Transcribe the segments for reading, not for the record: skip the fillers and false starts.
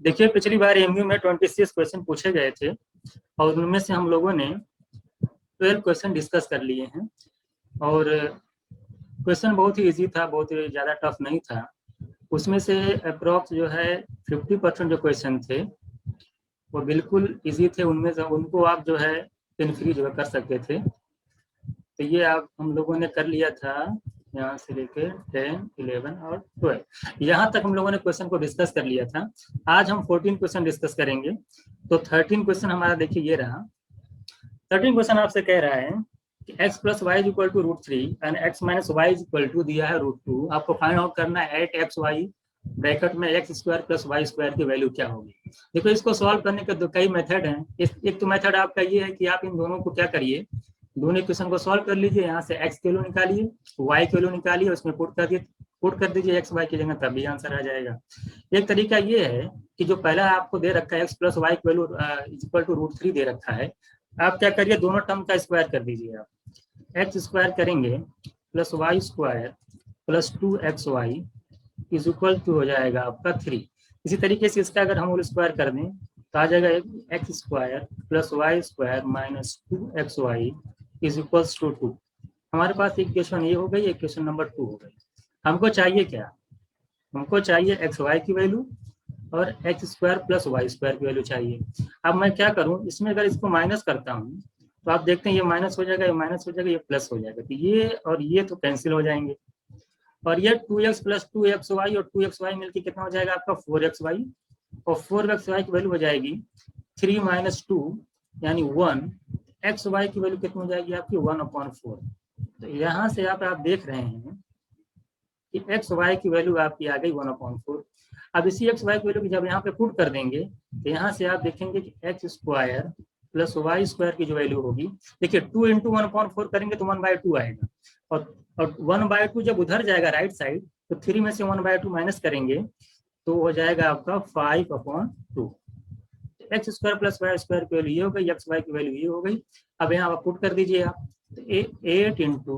देखिए पिछली बार एमयू में 26 क्वेश्चन पूछे गए थे और उनमें से हम लोगों ने 12 क्वेश्चन डिस्कस कर लिए हैं और क्वेश्चन बहुत ही इजी था, बहुत ही ज़्यादा टफ नहीं था। उसमें से अप्रॉक्स जो है 50% जो क्वेश्चन थे वो बिल्कुल इजी थे। उनमें से उनको आप जो है पेन फ्री जो है कर सकते थे। तो ये आप हम लोगों ने कर लिया था यहाँ से लेके 10, 11 और 12 यहाँ तक हम लोगों ने क्वेश्चन को डिस्कस कर लिया था। आज हम 14 क्वेश्चन डिस्कस करेंगे। तो 13 क्वेश्चन हमारा देखिए ये रहा। 13 क्वेश्चन आपसे कह रहा है कि x plus y is equal to √3 and x minus y is equal to दिया है √2। आपको फाइंड आउट करना है 8xy ब्रैकेट में x square plus y square की वैल्यू क्या होगी। देखो इसको सॉल्व करने के कई मेथड हैं। एक तो मेथड आपका ये है कि आप इन दोनों को क्या करिए, दोनों इक्वेशन को सॉल्व कर लीजिए। यहाँ से x की वैल्यू निकालिए, y की वैल्यू निकालिए, उसमें पुट कर दीजिए x y की जगह, तभी आंसर आ जाएगा। एक तरीका ये है कि जो पहला आपको दे रखा है x प्लस वाई की वैल्यू इज इक्वल टू √3 दे रखा है, आप क्या करिए दोनों टर्म का स्क्वायर कर दीजिए। आप x स्क्वायर करेंगे plus y square plus 2xy is equal to हो जाएगा आपका 3। इसी तरीके से इसका अगर हम होल स्क्वायर कर दें तो आ जाएगा x square plus y square minus 2xy is equals to 2। हमारे पास इक्वेशन ये हो गई, इक्वेशन नंबर 2 हो गई। हमको चाहिए क्या, हमको चाहिए xy की वैल्यू और x square plus y square की वैल्यू चाहिए। अब मैं क्या करूं, इसमें अगर इसको माइनस करता हूं तो आप देखते हैं ये माइनस हो जाएगा, ये माइनस हो जाएगा, ये प्लस हो जाएगा। तो ये और ये तो कैंसिल हो जाएंगे और ये 2x प्लस 2xy और 2xy मिलकर कितना हो जाएगा आपका 4xy और 4xy की वैल्यू हो जाएगी 3 माइनस 2 यानी 1। xy की वैल्यू कितनी हो जाएगी आपकी 1/4। तो यहाँ से आप देख रहे हैं कि xy की वैल्यू आपकी आ गई 1/4। अब इसी xy की वैल्यू की जब यहाँ पे पुट कर देंगे तो यहाँ से आप देखेंगे कि x square plus y square की जो वैल्यू होगी, देखिए 2 इंटू 1/4 करेंगे तो 1/2 आएगा और 1/2 जब उधर जाएगा राइट साइड तो 3 में से 1/2 माइनस करेंगे तो हो जाएगा आपका 5/2। X square plus y square की वैल्यू ये हो गई, एक्स वाई की वैल्यू ये हो गई। अब यहाँ आप पुट कर दीजिए आप, तो 8 इंटू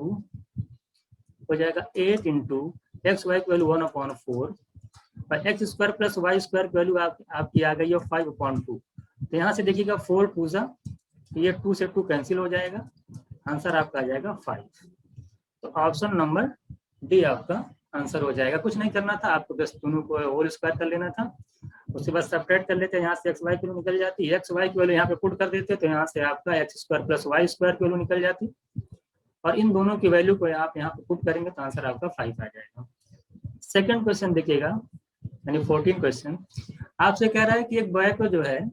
हो जाएगा 8 इंटू एक्स वाई की वैल्यू 1/4 और x square plus y square की वैल्यू आपकी आ गई है 5/2। तो यहाँ से देखिएगा 4 2 सा, ये 2 से 2 कैंसिल हो जाएगा, आंसर आपका आ जाएगा 5। तो ऑप्शन नंबर डी आपका आंसर हो जाएगा। कुछ नहीं करना था आपको, बस दोनों को होल स्क्वायर कर लेना था, उसके बाद सब्ट्रैक्ट कर लेते हैं। यहाँ से एक्स वाई की वैल्यू निकल जाती है, एक्स वाई की वैल्यू यहाँ पे पुट कर देते तो यहाँ से आपका x square plus y square की वैल्यू निकल जाती और इन दोनों की वैल्यू को आप यहाँ पे पुट करेंगे तो आंसर आपका 5 आ जाएगा। सेकंड क्वेश्चन देखिएगा, यानी 14 क्वेश्चन आपसे कह रहा है कि एक बॉय को जो है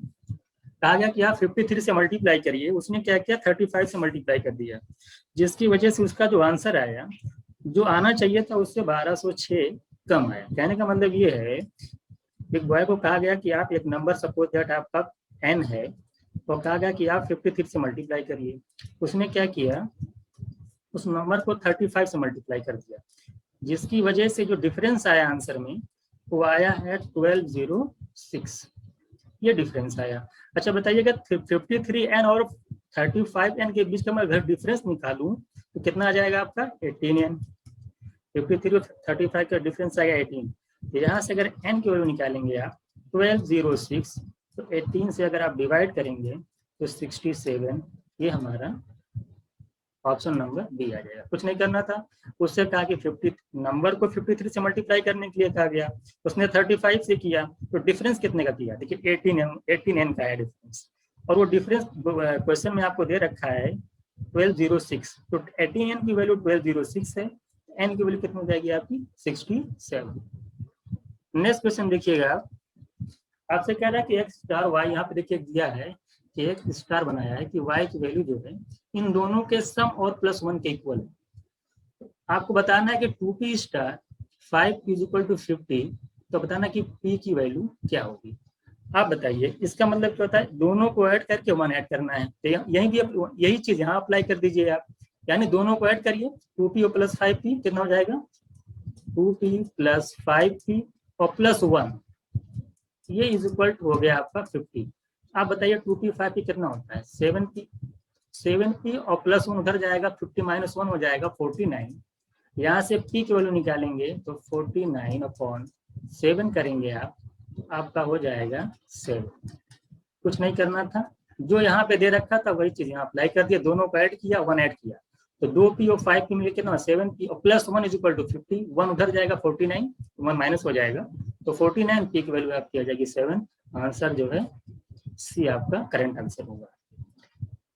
कहा गया कि आप 53 से मल्टीप्लाई करिए। उसने क्या किया 35 से मल्टीप्लाई कर दिया, जिसकी वजह से उसका जो आंसर आया, जो आना चाहिए था उससे 1206 कम आया। कहने का मतलब ये है, एक बॉय को कहा गया कि आप एक नंबर सपोज दैट आपका n है, तो कहा गया कि आप 53 से मल्टीप्लाई करिए। उसने क्या किया, उस नंबर को 35 से मल्टीप्लाई कर दिया, जिसकी वजह से जो डिफरेंस आया आंसर में वो आया है 1206। ये डिफरेंस आया। अच्छा बताइएगा 53n और 35n के बीच का मैं अगर डिफरेंस निकालूं तो कितना आ जाएगा आपका 18n। 53 और 35 का डिफरेंस आएगा 18। यहाँ से अगर n की वैल्यू निकालेंगे आप 1206, तो 18 से अगर आप डिवाइड करेंगे तो 67। ये हमारा ऑप्शन नंबर बी आ जाएगा। कुछ नहीं करना था, उससे कहा कि 50 नंबर को 53 से मल्टीप्लाई करने के लिए कहा गया, उसने 35 से किया तो डिफरेंस कितने का किया, देखिए 18n का है डिफरेंस और वो डिफरेंस क्वेश्चन में आपको दे रखा है 1206। तो 18n की वैल्यू 1206 है, n की वैल्यू कितनी हो जाएगी आपकी 67। नेक्स्ट क्वेश्चन देखिएगा, आपसे कह रहा है कि x स्टार y, यहाँ पे देखिए दिया है कि एक स्टार बनाया है कि y की वैल्यू जो है इन दोनों के सम और +1 के इक्वल है। आपको बताना है कि 2p star 5 is equal to 50, तो बताना कि p की वैल्यू क्या होगी। आप बताइए, इसका मतलब क्या होता है, दोनों को ऐड करके 1 ऐड करना है। तो यही भी यही चीज यहाँ अप्लाई कर दीजिए आप, यानी दोनों को ऐड करिए, 2p और प्लस 5p कितना हो जाएगा 2p प्लस 5p और +1, ये इज इक्वल टू हो गया आपका 50। आप बताइए 2p 5p कितना होता है 7p। 7p और +1 उधर जाएगा, 50 माइनस 1 हो जाएगा 49। यहाँ से p की वैल्यू निकालेंगे तो 49/7 करेंगे आप, तो आपका हो जाएगा 7। कुछ नहीं करना था, जो यहाँ पे दे रखा था वही चीज यहाँ अप्लाई कर दिया, दोनों को ऐड किया, 1 ऐड किया, तो 2p और 5p मिलकर कितना 7p और प्लस 1 इज इक्वल टू 50, 1 उधर जाएगा 49, 1 माइनस हो जाएगा, तो 49p की वैल्यू आपकी आ जाएगी 7। आंसर जो है सी आपका करेंट आंसर होगा।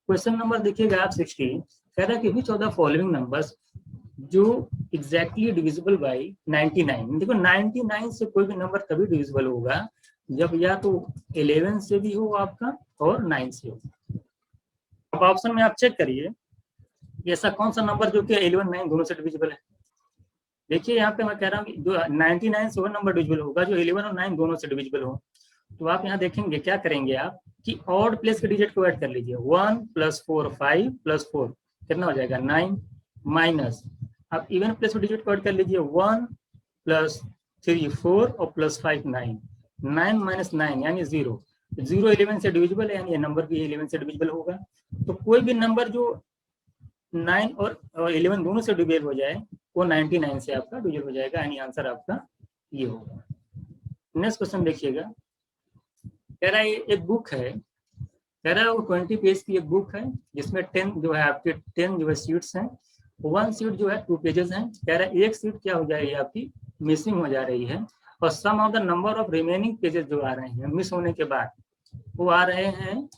क्वेश्चन नंबर देखिएगा आप 16, कह रहा है कि which of the following numbers जो एग्जैक्टली डिविजिबल बाय 99। देखो 99 से कोई भी नंबर तभी डिविजिबल होगा जब या तो 11 से भी हो आपका और 9 से हो। अब ऑप्शन में आप चेक करिए ऐसा कौन सा नंबर जो कि 11 9 दोनों से डिविजिबल है। देखिए यहाँ पे मैं कह रहा हूँ कि 99 से वो नंबर डिविजिबल होगा जो 11 और 9 दोनों से डिविजिबल हो। तो आप यहाँ देखेंगे क्या करेंगे आप कि ऑड प्लेस के डिजिट को ऐड कर लीजिए, 1 + 4 5 + 4 कितना हो जाएगा 9, माइनस आप इवन प्लेस के डिजिट को ऐड कर लीजिए, 1 + 3 4 और +5 9, 9 - 9 यानी 0, 0 11 से डिविजिबल है यानी ये नंबर भी 11 से डिविजिबल होगा। तो कोई भी नंबर जो 9 और 11 दोनों से डिविजिबल हो जाए वो 99 से आपका डिविजिबल हो जाएगा, यानी आंसर आपका ये होगा। नेक्स्ट क्वेश्चन देखिएगा, कह रहा है एक बुक है, कह रहा है वो 20 पेज की एक बुक है जिसमें 10 जो है आपके 10 जो है सीट्स हैं, 1 सीट जो है 2 पेजेस हैं। कह रहा है एक सीट क्या हो जाएगी आपकी मिसिंग हो जा रही है और sum of the number of remaining pages जो आ रहे हैं मिस होने के बाद वो आ रहे हैं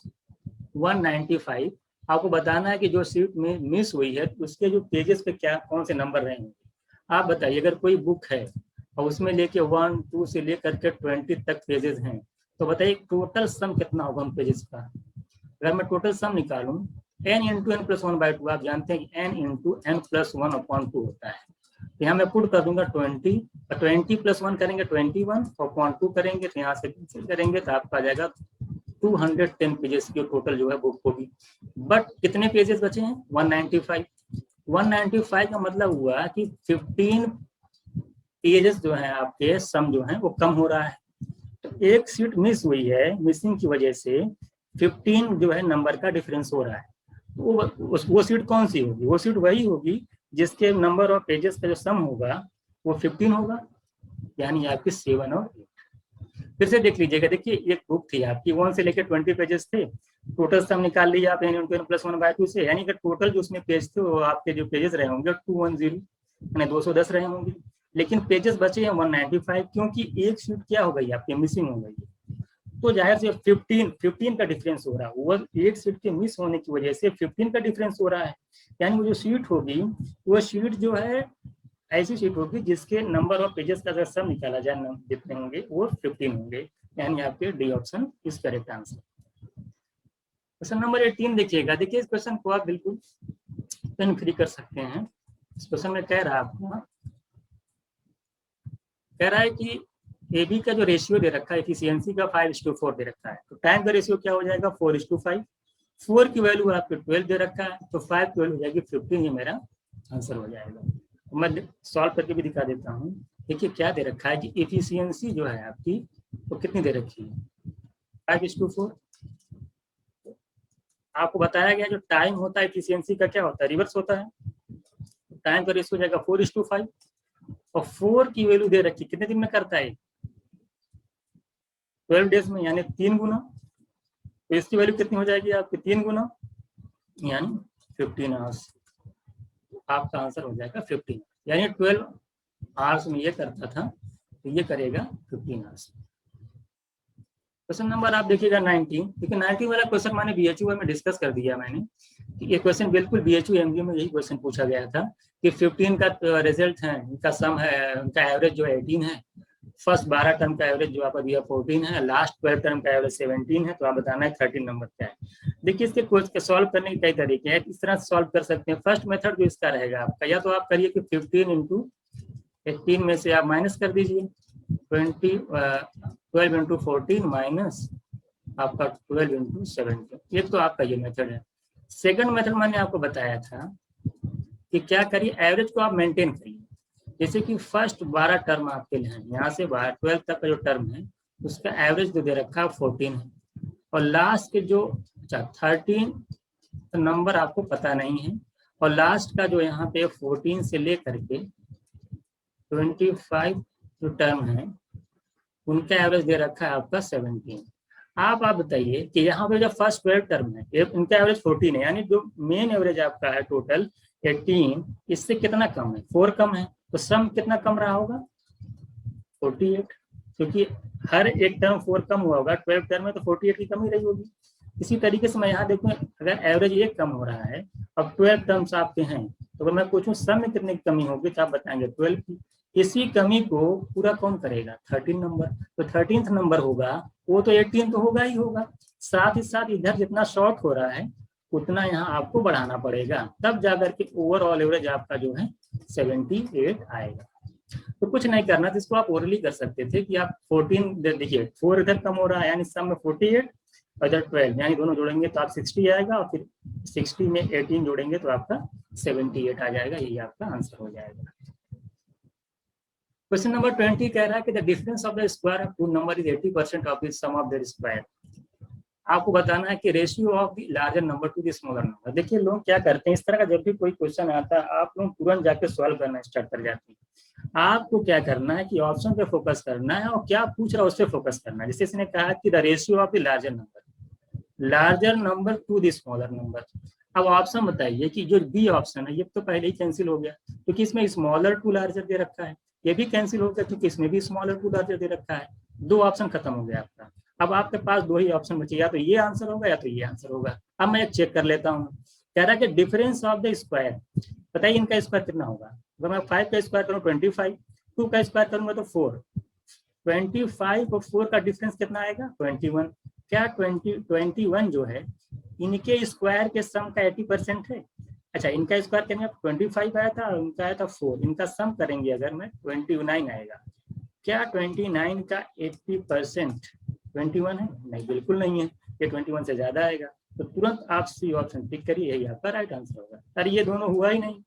195। आपको बताना है कि जो सीट में मिस हुई है उसके जो पेजेस पे क्या कौन से नंबर रहेंगे। आप बताइए अगर कोई बुक है और उसमें लेके 1 2 से लेकर के 20 तक पेजेस हैं तो बताइए टोटल सम कितना होगा उन पेजेस का। अगर मैं टोटल सम निकालूं n × n + 1/2, आप जानते हैं कि n × n + 1/2 होता है। तो यहाँ मैं पुट कर दूंगा 20, 20 + 1 करेंगे 21 और 2 करेंगे तो यहाँ से कैंसिल करेंगे तो आपका आ जाएगा 210 पेजेस की टोटल जो है बुक होगी। बट कितने पेजेस बचे हैं 195। 195 का मतलब हुआ कि 15 पेजेस जो है आपके सम जो है वो कम हो रहा है। तो एक सीट मिस हुई है, मिसिंग की वजह से 15 जो है नंबर का डिफरेंस हो रहा है। वो सीट कौन सी होगी, वो सीट वही होगी जिसके नंबर ऑफ पेजेस का जो सम होगा वो 15 होगा, यानी आपकी 7 और 8। फिर से देख लीजिएगा, देखिए एक बुक थी आपकी 1 से लेकर 20 पेजेस थे, टोटल सम निकाल लिया आप n × n + 1/2 से, यानी कि टोटल जो उसमें पेज थे वो आपके जो पेजेस रहे होंगे 210 यानी 210 रहे होंगे, लेकिन पेजेस बचे हैं 195 क्योंकि एक सीट क्या हो गई आपकी मिसिंग हो गई है। तो जाहिर से 15 का डिफरेंस हो रहा है, वो एक सीट के मिस होने की वजह से 15 का डिफरेंस हो रहा है, यानी वो जो सीट होगी वो सीट जो है ऐसी सीट होगी जिसके नंबर ऑफ पेजेस का अगर सम निकाला जाए जितने होंगे वो 15 होंगे, यानी आपके D option is correct answer. Question number 18 देखिएगा, देखिए इस क्वेश्चन को आप बिल्कुल पेन फ्री कर सकते हैं। इस क्वेश्चन में कह रहा है आपको, कह रहा है कि AB का जो रेशियो दे रखा है एफिशिएंसी का 5:4 दे रखा है, तो टाइम का रेशियो क्या हो जाएगा 4:5। 4 की वैल्यू आपको 12 दे रखा है तो 5 की वैल्यू हो जाएगी 15, ये मेरा आंसर हो जाएगा। मैं सॉल्व करके भी दिखा देता हूँ। देखिए क्या दे रखा है कि एफिशिएंसी जो है आपकी वो कितनी दे रखी है 5:4। आपको बताया गया जो टाइम होता है एफिशिएंसी का क्या होता है रिवर्स होता है, टाइम का रेशियो हो जाएगा 4:5 और 4 की वैल्यू दे रखी कितने दिन में करता है 12 डेज में, यानी 3 गुना, तो इसकी वैल्यू कितनी हो जाएगी आपकी 3 गुना यानी 15 आवर्स। आपका आंसर हो जाएगा 15, यानी 12 आवर्स में ये करता था तो ये करेगा 15 आवर्स। क्वेश्चन नंबर आप देखिएगा 19, क्योंकि 19 वाला क्वेश्चन मैंने BHU में डिस्कस कर दिया मैंने, ये क्वेश्चन बिल्कुल BHU MG में यही क्वेश्चन पूछा गया था कि 15 का रिजल्ट है, इनका सम है, उनका एवरेज जो है 18 है, फर्स्ट 12 टर्म का एवरेज जो आपका दिया 14 है, लास्ट 12 टर्म का एवरेज 17 है, तो आप बताना है 13 नंबर क्या है। देखिए इसके क्वेश्चन के सॉल्व करने के कई तरीके हैं, इस तरह से सॉल्व कर सकते हैं। फर्स्ट मेथड जो इसका रहेगा आपका, या तो आप करिए कि 15 × 18 में से आप माइनस कर दीजिए 12 × 14 माइनस आपका 12 × 17, एक तो आपका ये मेथड है। सेकंड मेथड मैंने आपको बताया था कि क्या करिए एवरेज को आप मेंटेन करिए, जैसे कि फर्स्ट 12 टर्म आपके लिए हैं, यहाँ से 12 तक का जो टर्म है उसका एवरेज जो दे रखा है 14 है, और लास्ट के जो 13 नंबर आपको पता नहीं है, और लास्ट का जो यहाँ पे 14 से लेकर के 25 जो टर्म है उनका एवरेज दे रखा है आपका 17। आप बताइए कि यहाँ पे जो फर्स्ट 12 टर्म है इनका एवरेज 14 है, यानी जो मेन एवरेज आपका है टोटल 18, इससे कितना कम है, 4 कम है, तो सम कितना कम रहा होगा 48, क्योंकि हर एक टर्म 4 कम हुआ होगा 12 टर्म में, तो 48 की कमी रही होगी। इसी तरीके से मैं यहाँ देखूँ, अगर एवरेज 1 कम हो रहा है, अब 12 टर्म्स आपके हैं, तो अगर मैं पूछूं सम में कितनी कमी होगी, तो आप बताएंगे 12 की। इसी कमी को पूरा कौन करेगा 13 नंबर, तो 13th नंबर होगा, वो तो 18 तो होगा ही होगा, साथ ही साथ इधर जितना शॉर्ट हो रहा है उतना यहाँ आपको बढ़ाना पड़ेगा, तब जाकर के ओवरऑल एवरेज आपका जो है 78 आएगा। तो कुछ नहीं करना, तो इसको आप ओरली कर सकते थे कि आप 14 देखिए 4 इधर कम हो रहा है, यानी सम में 48 और इधर 12, यानी दोनों जोड़ेंगे तो आप 60 आएगा, और फिर 60 में 18 जोड़ेंगे तो आपका 78 आ जाएगा, यही आपका आंसर हो जाएगा। क्वेश्चन नंबर 20 कह रहा है कि the difference of the square of two number is 80% of the sum of their square. आपको बताना है कि ratio of the larger number to the smaller number. देखिए लोग क्या करते हैं, इस तरह का जब भी कोई क्वेश्चन आता है आप लोग तुरंत जाके सॉल्व करना स्टार्ट कर जाते हैं। आपको क्या करना है कि ऑप्शन पे फोकस करना है और क्या पूछ रहा है उस पर फोकस करना है। जैसे इसने कहा कि the ratio of the larger number to the smaller number. अब ऑप्शन बताइए कि जो बी ऑप्शन है ये तो पहले ही कैंसिल हो गया, क्योंकि इसमें स्मॉलर टू लार्जर दे रखा है, ये भी कैंसिल हो गया क्योंकि इसमें भी स्मॉलर टू लार्जर दे रखा है। 2 ऑप्शन खत्म हो गया आपका। अब आपके पास 2 ही ऑप्शन बचे, या तो ये आंसर होगा या तो ये आंसर होगा। अब मैं एक चेक कर लेता हूँ, कह रहा है कि डिफरेंस ऑफ द स्क्वायर, बताइए इनका स्क्वायर कितना होगा। अगर मैं 5 का स्क्वायर करूँ 25, 2 का स्क्वायर करूंगा तो 4, 25 और 4 का डिफरेंस कितना आएगा 21। क्या 21 जो है इनके स्क्वायर के सम का 80% है। अच्छा इनका स्क्वायर करेंगे 25 आया था और इनका आया था 4, इनका सम करेंगे अगर मैं 29 आएगा। क्या 29 का 80% 21 है? नहीं, बिल्कुल नहीं है, ये 21 से ज्यादा आएगा। तो तुरंत आप सी ऑप्शन टिक करिए, यही आपका राइट आंसर होगा। अरे ये दोनों हुआ ही नहीं,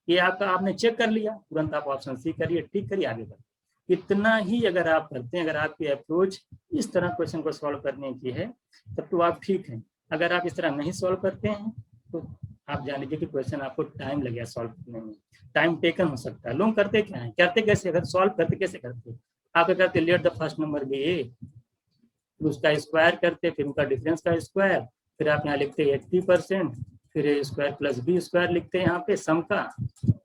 ये आपका आपने चेक कर लिया, तुरंत आप ऑप्शन सी करिए, टिक करिए, आगे बढ़िए। इतना ही अगर आप करते हैं, अगर आपकी अप्रोच इस तरह क्वेश्चन को सॉल्व करने की है तब तो आप ठीक हैं। अगर आप इस तरह नहीं सॉल्व करते हैं तो आप जान लीजिए कि क्वेश्चन आपको टाइम लगेगा सॉल्व करने में, टाइम टेकन हो सकता है। लोग करते क्या है, करते कैसे, अगर सॉल्व करते कैसे करते, आप करते let the first number be a, उसका स्क्वायर करते, फिर उनका डिफरेंस का स्क्वायर, फिर आप यहाँ लिखते 80%, फिर स्क्वायर प्लस बी स्क्वायर लिखते हैं यहाँ पे सम का,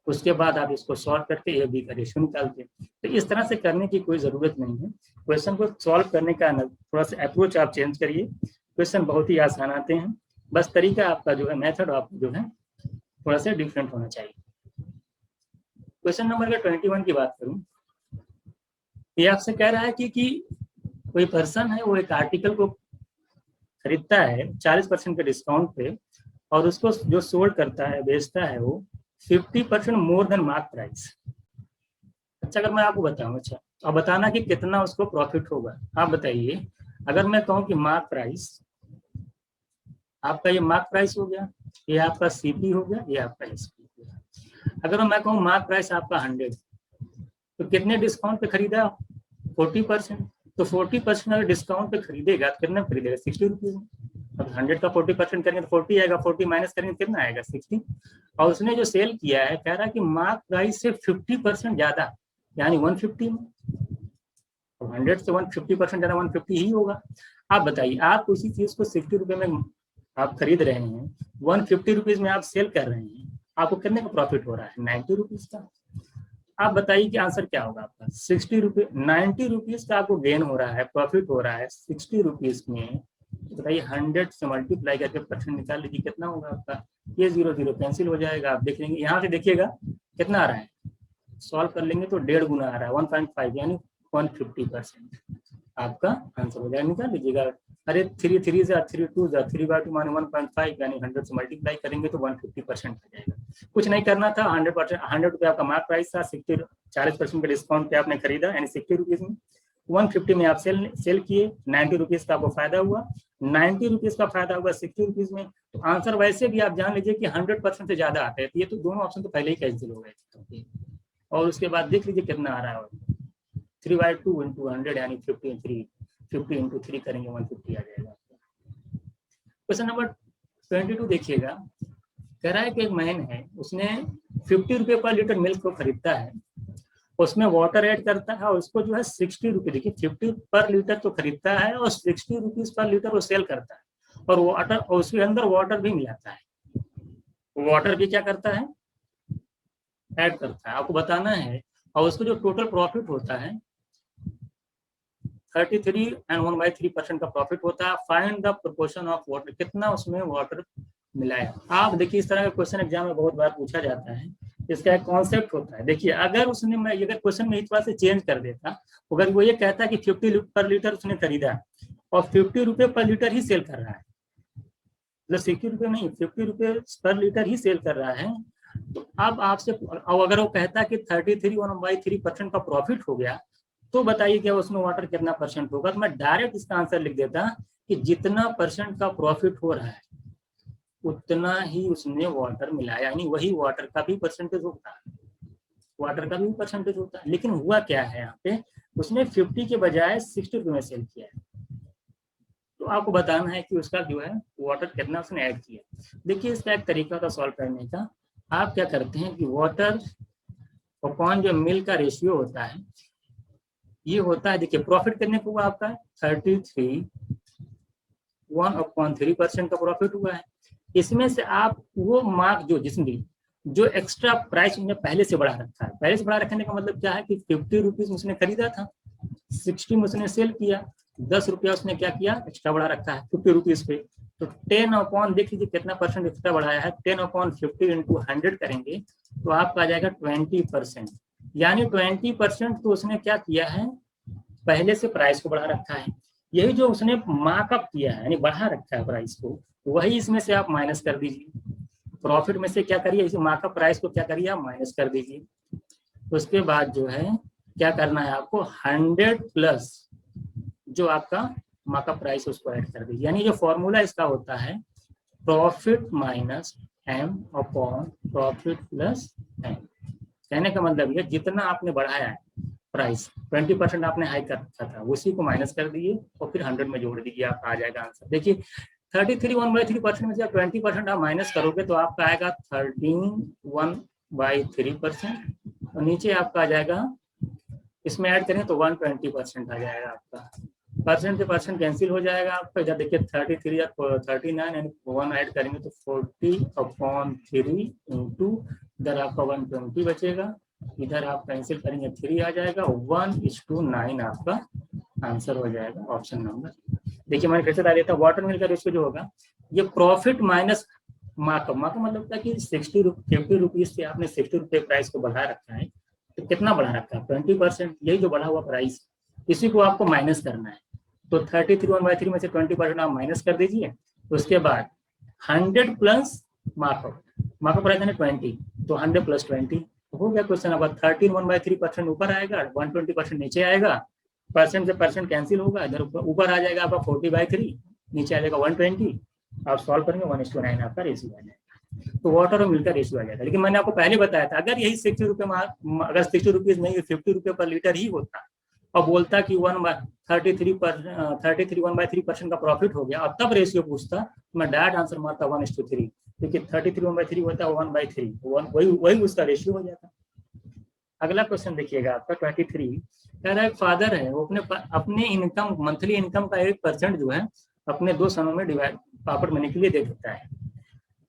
उसके बाद आप इसको सॉल्व करके ए बी का रेशियो निकालते। तो इस तरह से करने की कोई जरूरत नहीं है। क्वेश्चन को सॉल्व करने का थोड़ा सा अप्रोच आप चेंज करिए, क्वेश्चन बहुत ही आसान आते हैं, बस तरीका आपका जो है, मेथड आपका जो है थोड़ा सा डिफरेंट होना चाहिए। क्वेश्चन नंबर 21 की बात करूं, ये आपसे कह रहा है कि कोई पर्सन है वो एक आर्टिकल को खरीदता है 40% के डिस्काउंट पे, और उसको जो सोल्ड करता है, बेचता है वो 50% मोर देन मार्क प्राइस। अच्छा अगर मैं आपको बताऊं, अच्छा अब बताना कि कितना उसको प्रॉफिट होगा। आप बताइए, अगर मैं कहूं कि मार्क प्राइस, आपका ये मार्क प्राइस हो गया, ये आपका सीपी हो गया, ये आपका एसपी हो गया। अगर मैं कहूँ मार्क प्राइस आपका 100, तो कितने डिस्काउंट पे खरीदा 40%, तो 40% अगर डिस्काउंट पे खरीदेगा तो कितना खरीदेगा 60 रुपीज में। अब 100 का 40% करेंगे तो 40 आएगा, 40 माइनस करेंगे कितना आएगा 60। और उसने जो सेल किया है कह रहा है कि मार्क प्राइस से 50% ज्यादा, यानी 150 में। 100 से 150% ज्यादा 150 ही होगा। आप बताइए, आप उसी चीज को 60 रुपए में आप खरीद रहे हैं, 150 रुपीज में आप सेल कर रहे हैं, आपको कितने का प्रॉफिट हो रहा है 90 रुपीज का। आप बताइए कि आंसर क्या होगा आपका 60 रुपीज, 90 रुपीज का आपको गेन हो रहा है, प्रॉफिट हो रहा है 60 रुपीज में। बताइए 100 से मल्टीप्लाई करके परसेंट निकाल लीजिए कितना होगा आपका। ये 0 0 कैंसिल हो जाएगा। आप देख लेंगे यहाँ से, देखिएगा कितना आ रहा है, सॉल्व कर लेंगे तो 1.5 गुना आ रहा है 1.5, यानी 150% आपका आंसर हो जाएगा। निकाल लीजिएगा। अरे 3 3 जा 3 2 जा 3/2 माने 1.5, यानी 100 से मल्टीप्लाई करेंगे तो 150% हो जाएगा। कुछ नहीं करना था, 100%, 100 रुपये आपका मार्क प्राइस था, 40% के डिस्काउंट पे आपने खरीदा, यानी 60 रुपीज में, 150 में आप सेल किए, 90 रुपीज का आपको फायदा हुआ, 90 रुपीज का फायदा हुआ 60 रुपीज में। तो आंसर वैसे भी आप जान लीजिए कि 100% से ज्यादा आता है। तो ये तो दोनों ऑप्शन तो पहले ही कैंसिल हो गए। और उसके बाद देख लीजिए कितना आ रहा है, 3/2 इंटू 100, यानी 50 इंटू 3 करेंगे 150 आ जाएगा। क्वेश्चन नंबर 22 देखिएगा, कह रहा है कि एक मैन है, उसने 50 रुपये पर लीटर मिल्क को खरीदता है उसमें वाटर ऐड करता है और उसको जो है 60 रुपये, देखिए 50 पर लीटर तो खरीदता है और 60 रुपीज पर लीटर वो सेल करता है। और वाटर, और उसके अंदर वाटर भी मिलाता है, वाटर भी क्या करता है, ऐड करता है, आपको बताना है। और उसको जो टोटल प्रॉफिट होता है 33 एंड 1/3% का प्रॉफिट होता है। Find the proportion of water, कितना उसमें वाटर मिलाया। आप देखिए इस तरह का क्वेश्चन एग्जाम में बहुत बार पूछा जाता है। इसका एक कॉन्सेप्ट होता है, देखिए अगर उसने, मैं अगर क्वेश्चन में इस बार से चेंज कर देता, अगर वो ये कहता है कि 50 पर लीटर उसने खरीदा और 50 रुपये पर लीटर ही सेल कर रहा है, मतलब 60 रुपये नहीं, 50 रुपये पर लीटर ही सेल कर रहा है, तो अब आपसे, और अगर वो कहता है कि 33 1/3% का प्रॉफिट हो गया, तो बताइए क्या उसमें वाटर कितना परसेंट होगा। तो मैं डायरेक्ट इसका आंसर लिख देता कि जितना परसेंट का प्रॉफिट हो रहा है उतना ही उसने वाटर मिलाया, यानी वही वाटर का भी परसेंटेज होता है, वाटर का भी परसेंटेज होता है। लेकिन हुआ क्या है यहाँ पे, उसने 50 के बजाय 60 रुपये में सेल किया है, तो आपको बताना है कि उसका जो है वाटर कितना उसने ऐड किया। देखिए इसका एक तरीका था सॉल्व करने का। आप क्या करते हैं कि वाटर अपॉन जो मिल्क का रेशियो होता है, ये होता है, देखिए प्रॉफिट कितने को हुआ आपका 33 1/3% का प्रॉफिट हुआ है। इसमें से आप वो मार्क जो जिसमें जो एक्स्ट्रा प्राइस उसने पहले से बढ़ा रखा है, पहले से बढ़ा रखने का मतलब क्या है कि 50 रुपीज उसने खरीदा था, 60 में उसने सेल किया, 10 रुपया उसने क्या किया एक्स्ट्रा बढ़ा रखा है 50 रुपीज पे। तो 10 अपॉन, देख लीजिए कितना परसेंट एक्स्ट्रा बढ़ाया है, 10 अपॉन 50 इंटू 100 करेंगे तो आपका आ जाएगा 20%। यानी 20% तो उसने क्या किया है, पहले से प्राइस को बढ़ा रखा है। यही जो उसने मार्कअप किया है, यानी बढ़ा रखा है प्राइस को, वही इसमें से आप माइनस कर दीजिए। प्रॉफिट में से क्या करिए, इसे मार्कअप प्राइस को क्या करिए आप माइनस कर दीजिए। उसके बाद जो है क्या करना है आपको, 100 प्लस जो आपका मार्कअप प्राइस उसको ऐड कर दीजिए। यानी जो फॉर्मूला इसका होता है profit minus m upon profit plus m. कहने का मतलब ये जितना आपने बढ़ाया है प्राइस, 20% आपने हाई कर रखा था, उसी को माइनस कर दिए और फिर 100 में जोड़ दीजिए, आपका आ जाएगा आंसर। देखिए 33 1/3% में से 20% आप माइनस करोगे तो आपका आएगा 13 1/3%, और नीचे आपका आ जाएगा, इसमें ऐड करें तो 120% आ जाएगा आपका। परसेंट से परसेंट कैंसिल हो जाएगा आपका। इधर देखिए 33 या 39 यानी 1 ऐड करेंगे तो 40/3 इंटू, इधर आपका 120 बचेगा, इधर आप कैंसिल करेंगे 3 आ जाएगा, 1:9 आपका आंसर हो जाएगा ऑप्शन नंबर। देखिए मैंने फिर से बता देता हूँ, वाटर मिल का रेशियो जो होगा ये प्रॉफिट माइनस मार्कअप। मार्कअप मतलब क्या कि 50 रुपीज से आपने 60 रुपये प्राइस को बढ़ा रखा है, तो कितना बढ़ा रखा है 20%, यही जो बढ़ा हुआ प्राइस इसी को आपको माइनस करना है। तो 33 1/3 में से 20% आप माइनस कर दीजिए। उसके बाद 100 प्लस मार्कअप, मार्कअप प्राइस है 20, तो 100 प्लस 20 हो गया क्वेश्चन। अब 13 1/3% ऊपर आएगा, 120% नीचे आएगा, परसेंट से परसेंट कैंसिल होगा, इधर ऊपर आ जाएगा आपका 40/3, नीचे आ जाएगा 120, आप सॉल्व करेंगे 1:9 आपका रेशियो आ जाएगा। तो वाटर और मिल्क का रेशियो आ जाएगा। लेकिन मैंने आपको पहले बताया था अगर यही 60 रुपये, अगर 60 रुपीज नहीं 50 रुपये पर लीटर ही होता और बोलता कि 33 1/3% का प्रॉफिट हो गया और तब रेशियो पूछता, मैं डायरेक्ट आंसर मारता 1:3, क्योंकि 33 1/3 होता है 1/3, वही उसका रेशियो हो जाता। अगला क्वेश्चन देखिएगा आपका 23, कह रहा है फादर है वो अपने इनकम, मंथली इनकम का 1% जो है अपने 2 सनों में डिवाइड पॉकेट मनी के लिए दे देता है।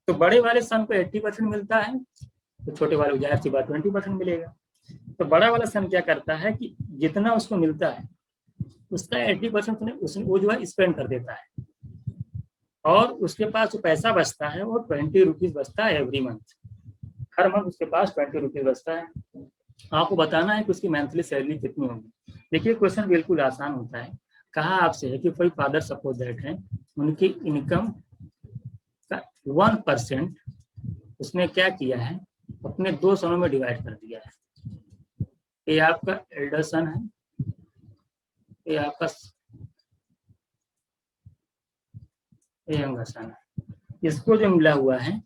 तो बड़े वाले सन को 80% मिलता है, तो छोटे वाले को जाहिर सी बात 20% मिलेगा। तो बड़ा वाला सन क्या करता है कि जितना उसको मिलता है उसका 80% वो जो है स्पेंड कर देता है, और उसके पास जो पैसा बचता है वो 20 रुपीज बचता है एवरी मंथ। हर मंथ उसके पास 20 रुपीज बचता है। आपको बताना है कि उसकी मंथली सैलरी कितनी होगी। देखिए क्वेश्चन बिल्कुल आसान होता है। कहा आपसे है कि कोई फादर सपोज दैट है, उनकी इनकम का 1% उसने क्या किया है अपने 2 सनों में डिवाइड कर दिया है। ये आपका एल्डर सन है, ये आपका यंगर सन है। इसको जो मिला हुआ है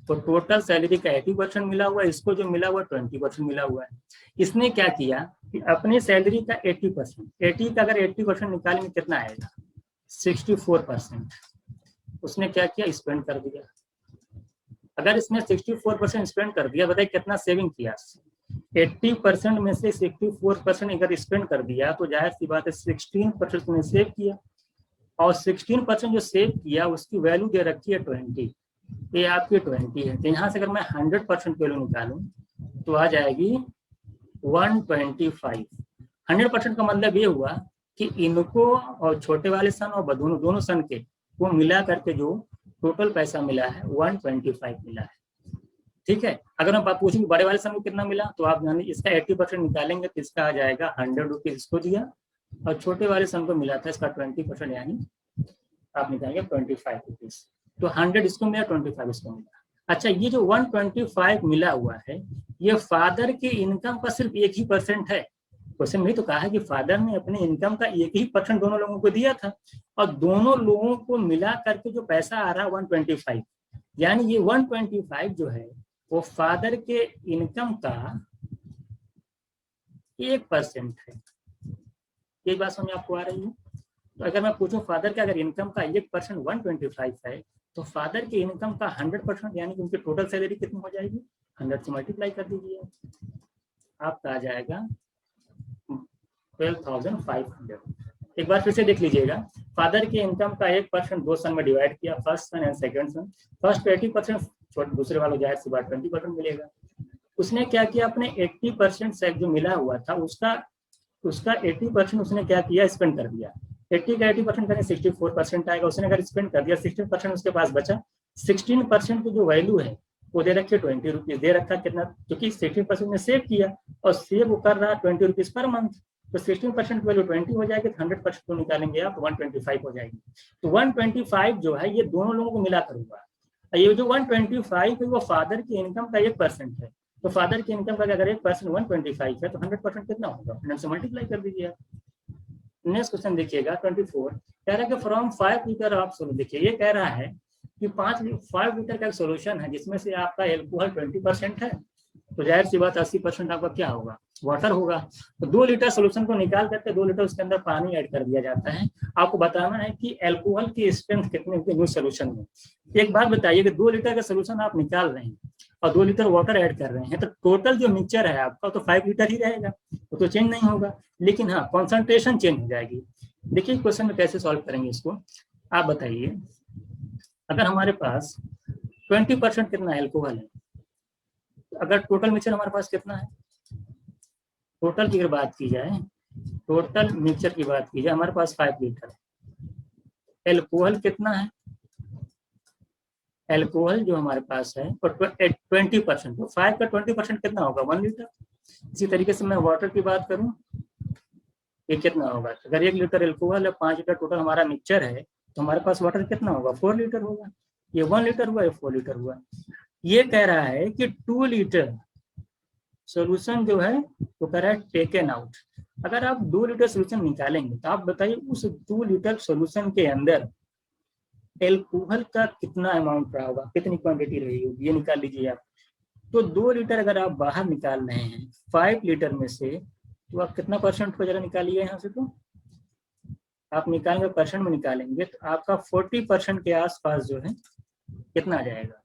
तो टोटल सैलरी का 80% मिला हुआ है, इसको जो मिला हुआ 20% मिला हुआ है। इसने क्या किया कि अपनी सैलरी का 80%, 80 का अगर 80% निकालेंगे कितना आएगा 64%, उसने क्या किया स्पेंड कर दिया। अगर इसने 64% स्पेंड कर दिया, बताइए कितना सेविंग किया, 80% में से 64% अगर स्पेंड कर दिया तो जाहिर सी बात है 16% ने सेव किया, और 16% जो सेव किया उसकी वैल्यू दे रखी है 20, ये आपकी 20 है। तो यहाँ से अगर मैं 100% वैल्यू निकालूं तो आ जाएगी 125। 100% का मतलब ये हुआ कि इनको और छोटे वाले सन और दोनों सन के वो मिला करके जो टोटल पैसा मिला है 125 मिला है। ठीक है, अगर हम पूछेंगे बड़े वाले सन को कितना मिला तो आप यानी इसका 80% निकालेंगे तो इसका आ जाएगा 100 रुपीज इसको दिया, और छोटे वाले सन को मिला था इसका 20% यानी आप निकालेंगे 25 रुपीज। तो 100 इसको मिला, 25 इसको मिला। अच्छा, ये जो 125 मिला हुआ है ये फादर के इनकम का सिर्फ 1% है। क्वेश्चन में तो कहा है कि फादर ने अपने इनकम का 1% दोनों लोगों को दिया था, और दोनों लोगों को मिला करके जो पैसा आ रहा है 125, यानी ये 125 जो है वो फादर के इनकम का 1% है। ये बात समझ आपको आ रही है? तो अगर मैं पूछूं फादर के अगर इनकम का 1% 125 है तो फादर के इनकम का 100% यानी कि उनकी टोटल सैलरी कितनी हो जाएगी, 100 से मल्टीप्लाई कर दीजिए, आपका आ जाएगा 12,500। एक बार फिर से देख लीजिएगा, फादर के इनकम का 1% 2 सन में डिवाइड किया, first son and second son. First पे 80%, दूसरे वालों जाहिर सी बात 20% मिलेगा। उसने क्या किया, अपने 80% से जो मिला हुआ था उसका 80% उसने क्या किया, स्पेंड कर दिया। 80 का 80% करें 64% आएगा, उसने अगर स्पेंड कर दिया 16% उसके पास बचा। 16% की जो वैल्यू है वो दे रखी है 20 रुपीज, दे रखा कितना, क्योंकि 16% ने सेव किया और सेव वो कर रहा 20 रुपीज पर मंथ, तो 16% की वैल्यू 20 हो जाएगी, तो 100% को निकालेंगे आप 125 हो जाएगी। तो 125 जो है ये दोनों लोगों को मिलाकर हुआ, ये जो 125 है वो फादर की इनकम का 1% है। तो फादर की इनकम का अगर 1% 125 है तो 100% कितना होगा, 100 से मल्टीप्लाई कर दीजिए। नेक्स्ट क्वेश्चन देखिएगा 24, कह रहा है कि फ्रॉम 5 लीटर ऑफ सोल्यूशन, देखिए ये कह रहा है कि 5 लीटर का सोल्यूशन है जिसमें से आपका एल्कोहल 20% है, तो जाहिर सी बात 80% आपका क्या होगा, वाटर होगा। तो 2 लीटर सोल्यूशन को निकाल करके 2 लीटर उसके अंदर पानी ऐड कर दिया जाता है। आपको बताना है कि एल्कोहल की स्ट्रेंथ कितनी होती है न्यू सोल्यूशन में। एक बात बताइए कि 2 लीटर का सोल्यूशन आप निकाल रहे हैं और 2 लीटर वाटर ऐड कर रहे हैं, तो टोटल जो मिक्सचर है आपका तो 5 लीटर ही रहेगा, तो चेंज नहीं होगा, लेकिन हाँ कॉन्सेंट्रेशन चेंज हो जाएगी। देखिए क्वेश्चन में कैसे सॉल्व करेंगे इसको, आप बताइए। अगर हमारे पास 20% कितना एल्कोहल है, अगर टोटल मिक्सचर हमारे पास कितना है, टोटल की अगर बात की जाए, टोटल मिक्सचर की बात की जाए, हमारे पास 5 लीटर है। एल्कोहल कितना है, एल्कोहल जो हमारे पास है 20%, तो 5 का 20% कितना होगा, 1 लीटर। इसी तरीके से मैं वाटर की बात करूं, ये कितना होगा, अगर 1 लीटर एल्कोहल है, 5 लीटर टोटल हमारा मिक्सचर है, तो हमारे पास वाटर कितना होगा, 4 लीटर होगा। ये 1 लीटर हुआ, ये 4 लीटर हुआ। ये कह रहा है कि 2 लीटर सोल्यूशन जो है वो कह रहा है टेकन आउट। अगर आप 2 लीटर सोल्यूशन निकालेंगे तो आप बताइए उस 2 लीटर सोल्यूशन के अंदर एल्कोहल का कितना अमाउंट रहा होगा, कितनी क्वांटिटी रही होगी, ये निकाल लीजिए आप। तो 2 लीटर अगर आप बाहर निकाल रहे हैं 5 लीटर में से, तो आप कितना परसेंट को जरा निकालिए यहाँ से, तो आप निकालेंगे परसेंट में निकालेंगे तो आपका 40% के आसपास जो है कितना आ जाएगा,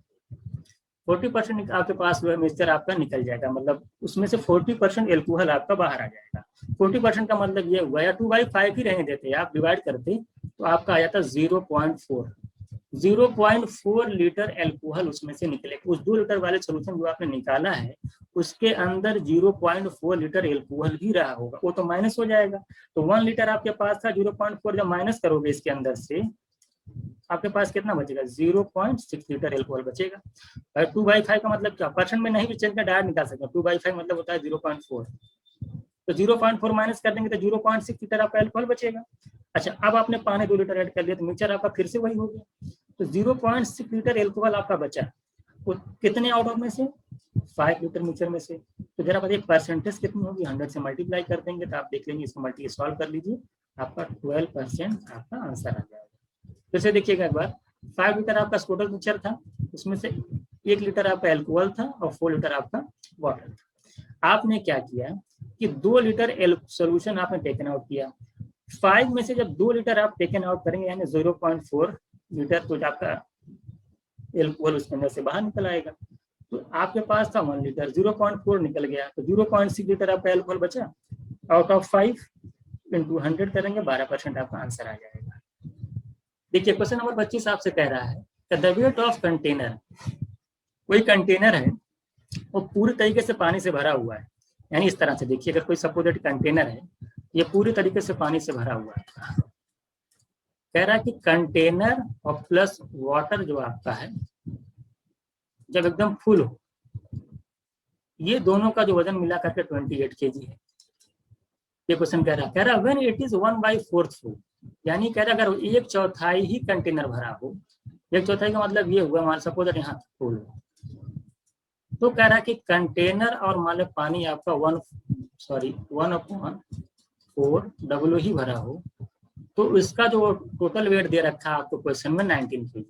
40% आपके पास जो है मिक्सचर आपका निकल जाएगा, मतलब उसमें से 40% एल्कोहल आपका बाहर आ जाएगा। 40% का मतलब ये हुआ, या 2/5 ही रहने देते, आप डिवाइड करते तो आपका आ जाता 0.4 लीटर एल्कोहल उसमें से निकले। उस 2 लीटर वाले सोल्यूशन जो आपने निकाला है उसके अंदर 0.4 लीटर एल्कोहल भी रहा होगा, वो तो माइनस हो जाएगा। तो 1 लीटर आपके पास था, 0.4 जब माइनस करोगे इसके अंदर से आपके पास कितना बचेगा, 0.6 लीटर एल्कोहल बचेगा। और 2/5 का मतलब क्या, परसेंट में नहीं भी चेंज कर डायरेक्ट निकाल सकते, 2/5 मतलब होता है 0.4, तो 0.4 माइनस कर देंगे तो 0.6 लीटर आपका एल्कोहल बचेगा। अच्छा, अब आपने पानी 2 लीटर ऐड कर लिया तो मिक्सचर आपका फिर से वही हो गया, तो 0.6 लीटर एल्कोहल आपका बचा, वो कितने आउट ऑफ में से, 5 लीटर मिक्सचर में से। तो जरा बताइए परसेंटेज कितनी होगी, 100 से मल्टीप्लाई कर देंगे तो आप देख लेंगे, इसको मल्टी सॉल्व कर लीजिए, आपका 12% आपका आंसर आ जाएगा। फिर से देखिएगा एक बार, 5 लीटर आपका टोटल मिक्सचर था, उसमें से 1 लीटर आपका एल्कोहल था और 4 लीटर आपका वाटर था। आपने क्या किया कि 2 लीटर सोल्यूशन आपने टेकन आउट किया, 5 में से जब 2 लीटर आप टेकन आउट करेंगे यानी 0.4 लीटर, तो आपका एल्कोहल उसके अंदर से बाहर निकल आएगा। तो आपके पास था 1 लीटर, 0.4 निकल गया, तो 0.6 लीटर आपका एल्कोहल बचा। आउट ऑफ 5 इंटू 100 करेंगे, 12% आपका आंसर आ जाएगा। देखिए क्वेश्चन नंबर 25 आपसे कह रहा है द वेट ऑफ कंटेनर, कोई कंटेनर है वो पूरी तरीके से पानी से भरा हुआ है, यानी इस तरह से देखिए, अगर कोई सपोजेड कंटेनर है, ये पूरी तरीके से पानी से भरा हुआ है। कह रहा है कि कंटेनर और प्लस वाटर जो आपका है जब एकदम फुल हो, ये दोनों का जो वजन मिला करके 28 kg है। ये क्वेश्चन कह रहा है व्हेन इट इज 1/4 फुल, यानी कह रहा है अगर 1/4 ही कंटेनर भरा हो, 1/4 का मतलब ये हुआ, मान सपोज यहाँ फुल हो, तो कह रहा है कि कंटेनर और मान लो पानी आपका 1/4 डब्ल्यू ही भरा हो, तो इसका जो टोटल वेट दे रखा है आपको क्वेश्चन में 19 kg।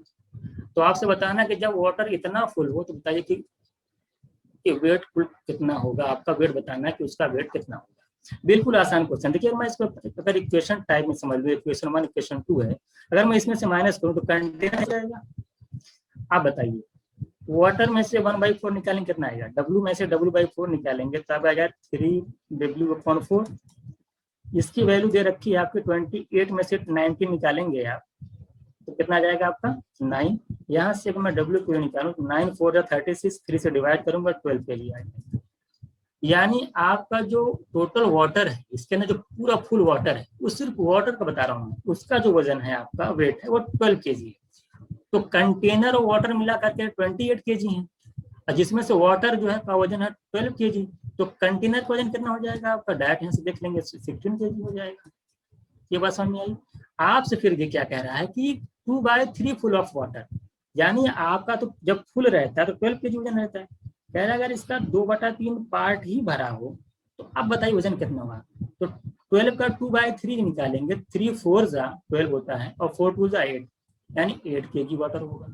तो आपसे बताना कि जब वाटर इतना फुल हो तो बताइए कि वेट कितना होगा, आपका वेट बताना है कि उसका वेट कितना होगा। बिल्कुल आसान क्वेश्चन। देखिए मैं इसको अगर इक्वेशन टाइप में समझ लूँ, इक्वेशन 1 इक्वेशन 2 है, अगर मैं इसमें से माइनस करूँ तो कंटेनर जाएगा। आप बताइए वाटर में से 1/4 निकालेंगे कितना आएगा, डब्ल्यू में से W/4 निकालेंगे तो अब आएगा 3W/4। इसकी वैल्यू दे रखी है आपके 28 में से 19 निकालेंगे आप तो कितना आ जाएगा आपका 9। यहाँ से अगर मैं W को निकालूं तो 9 4 36, 3 से डिवाइड करूंगा 12 के लिए आएगा। यानी आपका जो टोटल वाटर है, इसके अंदर जो पूरा फुल वाटर है, उस सिर्फ वाटर का बता रहा हूँ, उसका जो वजन है आपका वेट है वो 12 kg है। तो कंटेनर और वाटर मिला करके 28 kg है, और जिसमें से वाटर जो है का वजन है 12 kg, तो कंटेनर का वजन कितना हो जाएगा आपका, डायरेक्ट यहाँ से देख लेंगे 16 kg हो जाएगा। ये बात समझ में आई। आपसे फिर ये क्या कह रहा है कि 2/3 फुल ऑफ वाटर, यानी आपका तो जब फुल रहता है तो 12 kg वजन रहता है। कह रहा है अगर इसका 2/3 पार्ट ही भरा हो तो आप बताइए वजन कितना होगा। तो 12 का 2/3 निकालेंगे, 3 4 12 होता है और 4 2 8, यानी 8 kg वाटर होगा।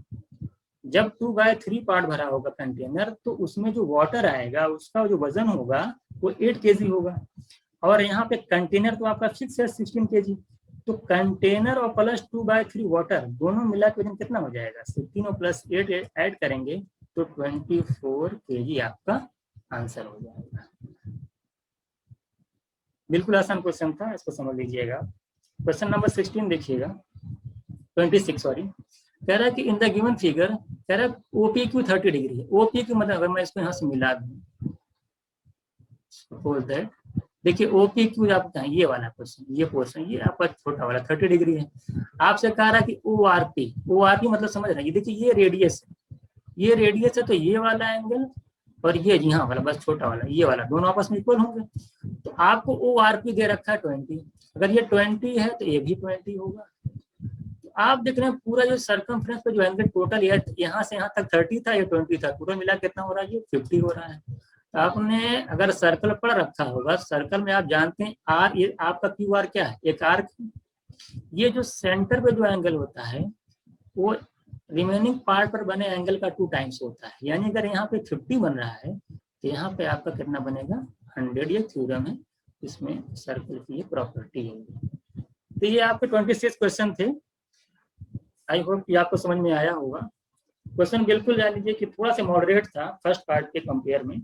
जब 2/3 पार्ट भरा होगा कंटेनर, तो उसमें जो वाटर आएगा उसका जो वजन होगा वो 8 kg होगा। और यहाँ पे कंटेनर तो आपका फिक्स है 16 kg, तो कंटेनर और प्लस 2/3 वाटर दोनों मिला के वजन कितना हो जाएगा, 16 और प्लस 8 ऐड करेंगे तो 24 kg आपका आंसर हो जाएगा। बिल्कुल आसान क्वेश्चन था, इसको समझ लीजिएगा। क्वेश्चन नंबर 16 देखिएगा, 26 सॉरी। कह रहा है कि इन द गिवन फिगर, कह रहा है OPQ 30 डिग्री है। OPQ मतलब अगर मैं इसको यहाँ से मिला दूं, सपोज दैट, देखिए OPQ आपका ये वाला क्वेश्चन, ये पोर्शन ये आपका छोटा वाला 30 डिग्री है। आपसे कह रहा है कि ORP मतलब समझ रहे हैं, देखिए ये रेडियस है, ये रेडियस है, तो ये वाला एंगल और ये यहाँ वाला बस छोटा वाला, ये वाला दोनों आपस में इक्वल होंगे। तो आपको ORP दे रखा है 20, अगर ये 20 है तो ये भी 20 होगा। तो आप देख रहे हैं पूरा जो सर्कमफ्रेंस पे जो एंगल टोटल यहाँ से यहाँ तक 30 था, ये 20 था, टोटल मिला कितना हो रहा है, ये 50 हो रहा है। आपने अगर सर्कल पढ़ रखा होगा, सर्कल में आप जानते हैं आर, ये आपका QR क्या है, एक आर्क। ये जो सेंटर पे जो एंगल होता है वो रिमेनिंग पार्ट पर बने एंगल का 2 टाइम्स होता है। यानी अगर यहाँ पे 50 बन रहा है तो यहाँ पे आपका कितना बनेगा 100। ये थ्योरम है, इसमें सर्कल की प्रॉपर्टी है। तो ये आपके 26 क्वेश्चन थे। आई होप ये आपको समझ में आया होगा। क्वेश्चन बिल्कुल जान लीजिए कि थोड़ा सा मॉडरेट था फर्स्ट पार्ट के कंपेयर में।